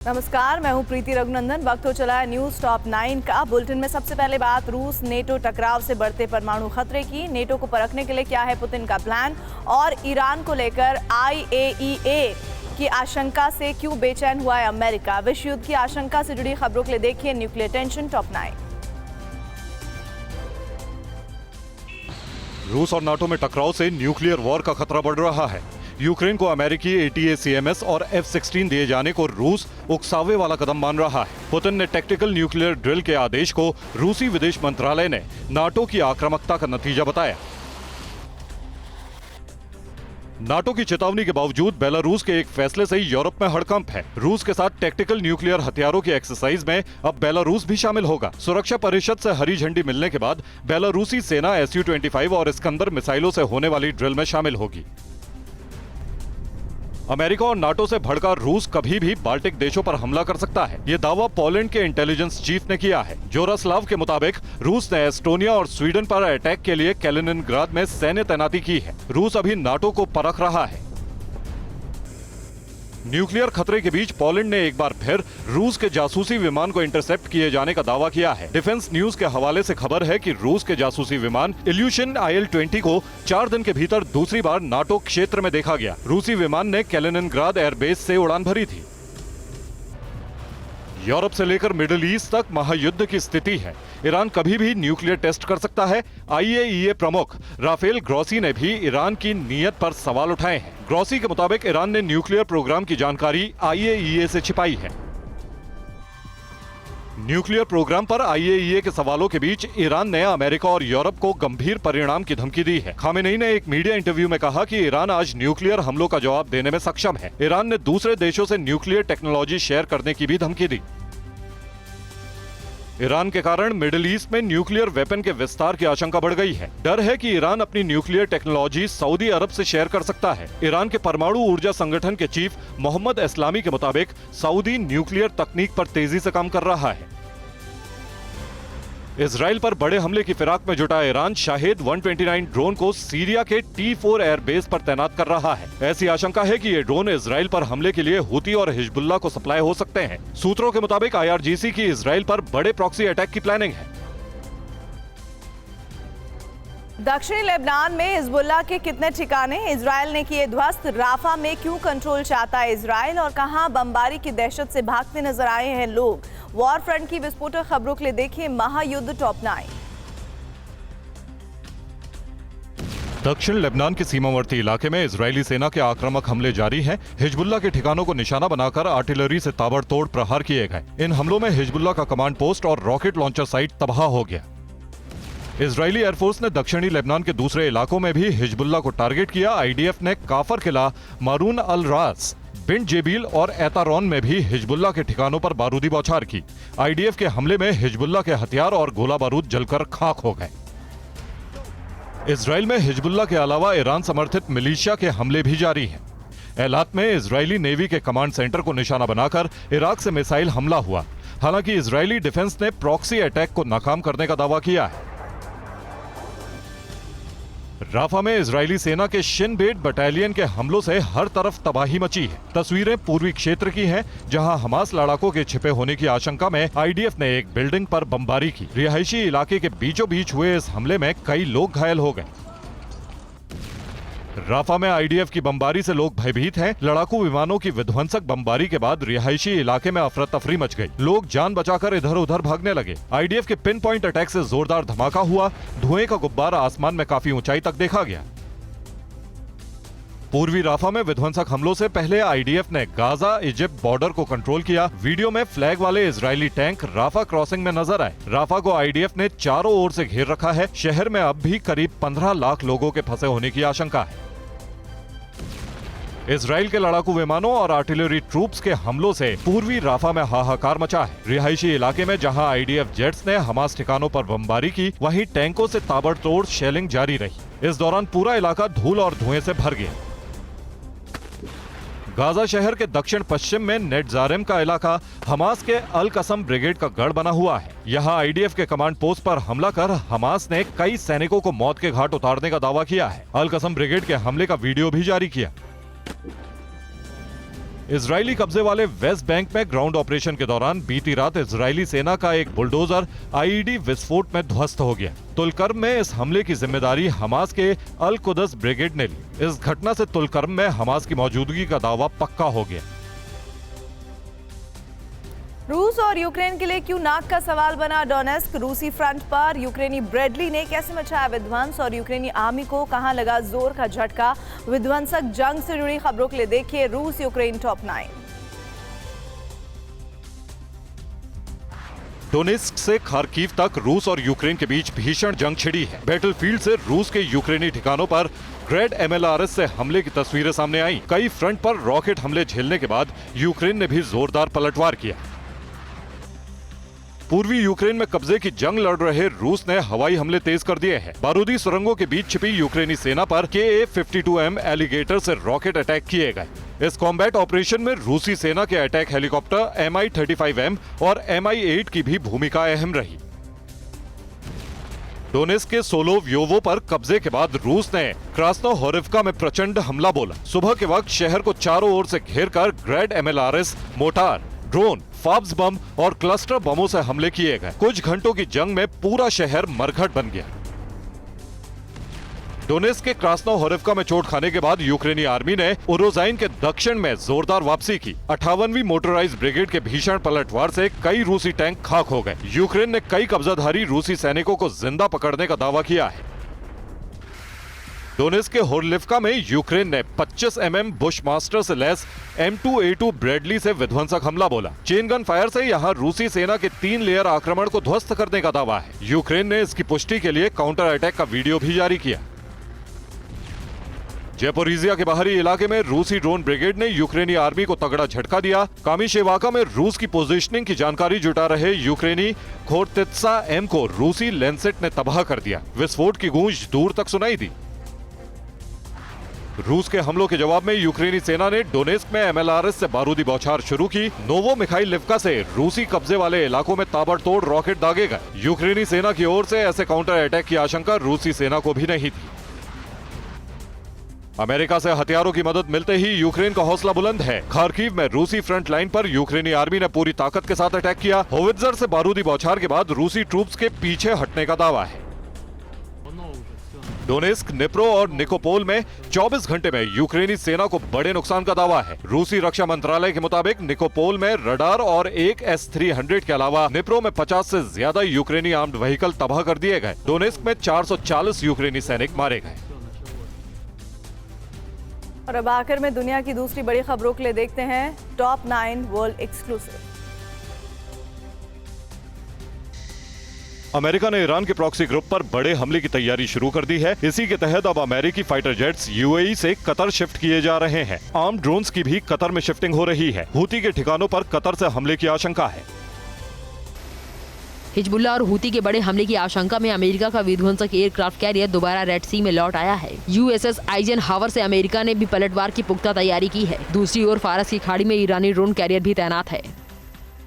नमस्कार, मैं हूं प्रीति रघुनंदन। वक्त हो चला है न्यूज टॉप 9 का। बुलेटिन में सबसे पहले बात रूस नेटो टकराव से बढ़ते परमाणु खतरे की। नेटो को परखने के लिए क्या है पुतिन का प्लान, और ईरान को लेकर IAEA की आशंका से क्यों बेचैन हुआ है अमेरिका। विश्व युद्ध की आशंका से जुड़ी खबरों के लिए देखिए न्यूक्लियर टेंशन टॉप 9। रूस और नाटो में टकराव से न्यूक्लियर वॉर का खतरा बढ़ रहा है। यूक्रेन को अमेरिकी ATACMS और F-16 दिए जाने को रूस उकसावे वाला कदम मान रहा है। पुतिन ने टैक्टिकल न्यूक्लियर ड्रिल के आदेश को रूसी विदेश मंत्रालय ने नाटो की आक्रामकता का नतीजा बताया। नाटो की चेतावनी के बावजूद बेलारूस के एक फैसले से यूरोप में हड़कंप है। रूस के साथ टैक्टिकल न्यूक्लियर हथियारों की एक्सरसाइज में अब बेलारूस भी शामिल होगा। सुरक्षा परिषद से हरी झंडी मिलने के बाद बेलारूसी सेना Su-25 और इस्कंदर मिसाइलों से होने वाली ड्रिल में शामिल होगी। अमेरिका और नाटो से भड़का रूस कभी भी बाल्टिक देशों पर हमला कर सकता है। ये दावा पोलैंड के इंटेलिजेंस चीफ ने किया है। जोरास्लाव के मुताबिक रूस ने एस्टोनिया और स्वीडन पर अटैक के लिए कैलिनिनग्राद में सैन्य तैनाती की है। रूस अभी नाटो को परख रहा है। न्यूक्लियर खतरे के बीच पोलैंड ने एक बार फिर रूस के जासूसी विमान को इंटरसेप्ट किए जाने का दावा किया है। डिफेंस न्यूज के हवाले से खबर है कि रूस के जासूसी विमान इल्यूशन IL-20 को 4 दिन के भीतर दूसरी बार नाटो क्षेत्र में देखा गया। रूसी विमान ने कैलिनिनग्राद एयरबेस से उड़ान भरी थी। यूरोप से लेकर मिडिल ईस्ट तक महायुद्ध की स्थिति है। ईरान कभी भी न्यूक्लियर टेस्ट कर सकता है। IAEA प्रमुख राफेल ग्रोसी ने भी ईरान की नीयत पर सवाल उठाए हैं। ग्रोसी के मुताबिक ईरान ने न्यूक्लियर प्रोग्राम की जानकारी IAEA से छिपाई है। न्यूक्लियर प्रोग्राम पर IAEA के सवालों के बीच ईरान ने अमेरिका और यूरोप को गंभीर परिणाम की धमकी दी है। खामेनेई ने एक मीडिया इंटरव्यू में कहा कि ईरान आज न्यूक्लियर हमलों का जवाब देने में सक्षम है। ईरान ने दूसरे देशों से न्यूक्लियर टेक्नोलॉजी शेयर करने की भी धमकी दी। ईरान के कारण मिडिल ईस्ट में न्यूक्लियर वेपन के विस्तार की आशंका बढ़ गई है। डर है कि ईरान अपनी न्यूक्लियर टेक्नोलॉजी सऊदी अरब से शेयर कर सकता है। ईरान के परमाणु ऊर्जा संगठन के चीफ मोहम्मद इस्लामी के मुताबिक सऊदी न्यूक्लियर तकनीक पर तेजी से काम कर रहा है। इजराइल पर बड़े हमले की फिराक में जुटा ईरान शाहेद 129 ड्रोन को सीरिया के T4 एयरबेस पर तैनात कर रहा है। ऐसी आशंका है कि ये ड्रोन इजराइल पर हमले के लिए हुती और हिजबुल्लाह को सप्लाई हो सकते हैं। सूत्रों के मुताबिक IRGC की इजराइल पर बड़े प्रॉक्सी अटैक की प्लानिंग है। दक्षिणी लेबनान में हिजबुल्लाह के कितने ठिकाने इजराइल ने किए ध्वस्त। राफा में क्यों कंट्रोल चाहता है इजराइल, और कहां बमबारी की दहशत से भागते नजर आए हैं लोग। वॉर फ्रंट की विस्फोटक खबरों के लिए देखिए महायुद्ध टॉप 9। दक्षिण लेबनान के सीमावर्ती इलाके में इजरायली सेना के आक्रामक हमले जारी हैं। हिजबुल्लाह के ठिकानों को निशाना बनाकर आर्टिलरी से ताबड़तोड़ प्रहार किए गए। इन हमलों में हिजबुल्लाह का कमांड पोस्ट और रॉकेट लॉन्चर साइट तबाह हो गया। इजरायली एयरफोर्स ने दक्षिणी लेबनान के दूसरे इलाकों में भी हिजबुल्लाह को टारगेट किया। IDF ने काफर किला, मारून अल रास, बिन जेबील और एतारोन में भी हिजबुल्लाह के ठिकानों पर बारूदी बौछार की। IDF के हमले में हिजबुल्लाह के हथियार और गोला बारूद जलकर खाक हो गए। इजराइल में हिजबुल्लाह के अलावा ईरान समर्थित मिलिशिया के हमले भी जारी हैं। एलात में इजरायली नेवी के कमांड सेंटर को निशाना बनाकर इराक से मिसाइल हमला हुआ। हालांकि इजरायली डिफेंस ने प्रॉक्सी अटैक को नाकाम करने का दावा किया है। राफा में इजरायली सेना के शिन बेट बटालियन के हमलों से हर तरफ तबाही मची है। तस्वीरें पूर्वी क्षेत्र की हैं, जहां हमास लड़ाकों के छिपे होने की आशंका में IDF ने एक बिल्डिंग पर बमबारी की। रिहायशी इलाके के बीचों बीच हुए इस हमले में कई लोग घायल हो गए। राफा में IDF की बमबारी से लोग भयभीत हैं। लड़ाकू विमानों की विध्वंसक बमबारी के बाद रिहायशी इलाके में अफरा तफरी मच गई। लोग जान बचाकर इधर उधर भागने लगे। IDF के पिन पॉइंट अटैक से जोरदार धमाका हुआ। धुएं का गुब्बारा आसमान में काफी ऊंचाई तक देखा गया। पूर्वी राफा में विध्वंसक हमलों से पहले IDF ने गाजा इजिप्ट बॉर्डर को कंट्रोल किया। वीडियो में फ्लैग वाले इजरायली टैंक राफा क्रॉसिंग में नजर आए। राफा को IDF ने चारों ओर से घेर रखा है। शहर में अब भी करीब 15 लाख लोगों के फंसे होने की आशंका है। इजराइल के लड़ाकू विमानों और आर्टिलरी ट्रूप्स के हमलों से पूर्वी राफा में हाहाकार मचा है। रिहायशी इलाके में जहां IDF जेट्स ने हमास ठिकानों पर बमबारी की, वहीं टैंकों से ताबड़तोड़ शेलिंग जारी रही। इस दौरान पूरा इलाका धूल और धुएं से भर गया। गाजा शहर के दक्षिण पश्चिम में नेटजारेम का इलाका हमास के अल कसम ब्रिगेड का गढ़ बना हुआ है। यहाँ IDF के कमांड पोस्ट पर हमला कर हमास ने कई सैनिकों को मौत के घाट उतारने का दावा किया है। अल कसम ब्रिगेड के हमले का वीडियो भी जारी किया। इजरायली कब्जे वाले वेस्ट बैंक में ग्राउंड ऑपरेशन के दौरान बीती रात इजरायली सेना का एक बुलडोजर आईईडी विस्फोट में ध्वस्त हो गया। तुलकर्म में इस हमले की जिम्मेदारी हमास के अल कुदस ब्रिगेड ने ली। इस घटना से तुलकर्म में हमास की मौजूदगी का दावा पक्का हो गया। रूस और यूक्रेन के लिए क्यों नाक का सवाल बना डोनेस्क? रूसी फ्रंट पर यूक्रेनी ब्रेडली ने कैसे मचाया विध्वंस और यूक्रेनी आर्मी को कहां लगा जोर का झटका? विध्वंसक जंग से जुड़ी खबरों के लिए देखिए रूस यूक्रेन टॉप 9। डोनेस्क से खार्किव तक रूस और यूक्रेन के बीच भीषण जंग छिड़ी है। बैटलफील्ड से रूस के यूक्रेनी ठिकानों पर ग्रेड MLRS से हमले की तस्वीरें सामने आई। कई फ्रंट पर रॉकेट हमले झेलने के बाद यूक्रेन ने भी जोरदार पलटवार किया। पूर्वी यूक्रेन में कब्जे की जंग लड़ रहे रूस ने हवाई हमले तेज कर दिए हैं। बारूदी सुरंगों के बीच छिपी यूक्रेनी सेना पर KA-52M एलिगेटर से रॉकेट अटैक किए गए। इस कॉम्बैट ऑपरेशन में रूसी सेना के अटैक हेलीकॉप्टर Mi-35M और Mi-8 की भी भूमिका अहम रही। डोनेस्क के सोलोव्योवो पर कब्जे के बाद रूस ने क्रास्नोहोरिवका में प्रचंड हमला बोला। सुबह के वक्त शहर को चारों ओर से घेरकर ग्रेड MLRS, मोटार, ड्रोन, फाब्स बम और क्लस्टर बमों से हमले किए गए। कुछ घंटों की जंग में पूरा शहर मरघट बन गया। डोनेस्क के क्रास्नोहोरिवका में चोट खाने के बाद यूक्रेनी आर्मी ने उरोजाइन के दक्षिण में जोरदार वापसी की। 58वीं मोटराइज्ड ब्रिगेड के भीषण पलटवार से कई रूसी टैंक खाक हो गए। यूक्रेन ने कई कब्जाधारी रूसी सैनिकों को जिंदा पकड़ने का दावा किया है। डोनेस्क के होर्लिवका में यूक्रेन ने 25 mm बुशमास्टर से लैस M2A2 ब्रेडली से विध्वंसक हमला बोला। चेन गन फायर से यहां रूसी सेना के 3 लेयर आक्रमण को ध्वस्त करने का दावा है। यूक्रेन ने इसकी पुष्टि के लिए काउंटर अटैक का वीडियो भी जारी किया। जेपोरिजिया के बाहरी इलाके में रूसी ड्रोन ब्रिगेड ने यूक्रेनी आर्मी को तगड़ा झटका दिया। कामीशेवाका में रूस की पोजीशनिंग की जानकारी जुटा रहे यूक्रेनी खोर्तित्सा M को रूसी लैंसेट ने तबाह कर दिया। विस्फोट की गूंज दूर तक सुनाई दी। रूस के हमलों के जवाब में यूक्रेनी सेना ने डोनेस्क में MLRS से बारूदी बौछार शुरू की। नोवो मिखाइलिवका से रूसी कब्जे वाले इलाकों में ताबड़तोड़ रॉकेट दागे गए। यूक्रेनी सेना की ओर से ऐसे काउंटर अटैक की आशंका रूसी सेना को भी नहीं थी। अमेरिका से हथियारों की मदद मिलते ही यूक्रेन का हौसला बुलंद है। खार्किव में रूसी फ्रंट लाइन पर यूक्रेनी आर्मी ने पूरी ताकत के साथ अटैक किया। होवित्जर से बारूदी बौछार के बाद रूसी ट्रूप्स के पीछे हटने का दावा है। डोनेस्क, निप्रो और निकोपोल में 24 घंटे में यूक्रेनी सेना को बड़े नुकसान का दावा है। रूसी रक्षा मंत्रालय के मुताबिक निकोपोल में रडार और एक S-300 के अलावा निप्रो में 50 से ज्यादा यूक्रेनी आर्म्ड व्हीकल तबाह कर दिए गए। डोनेस्क में 440 यूक्रेनी सैनिक मारे गए। और अब आखिर में दुनिया की दूसरी बड़ी खबरों के लिए देखते हैं टॉप 9 वर्ल्ड एक्सक्लूसिव। अमेरिका ने ईरान के प्रॉक्सी ग्रुप पर बड़े हमले की तैयारी शुरू कर दी है। इसी के तहत अब अमेरिकी फाइटर जेट्स UAE से कतर शिफ्ट किए जा रहे हैं। आर्म ड्रोन्स की भी कतर में शिफ्टिंग हो रही है। हूती के ठिकानों पर कतर से हमले की आशंका है। हिजबुल्लाह और हूती के बड़े हमले की आशंका में अमेरिका का विध्वंसक एयरक्राफ्ट कैरियर दोबारा रेड सी में लौट आया है। USS आइजनहावर से अमेरिका ने भी पलटवार की पुख्ता तैयारी की है। दूसरी ओर फारस की खाड़ी में ईरानी ड्रोन कैरियर भी तैनात है।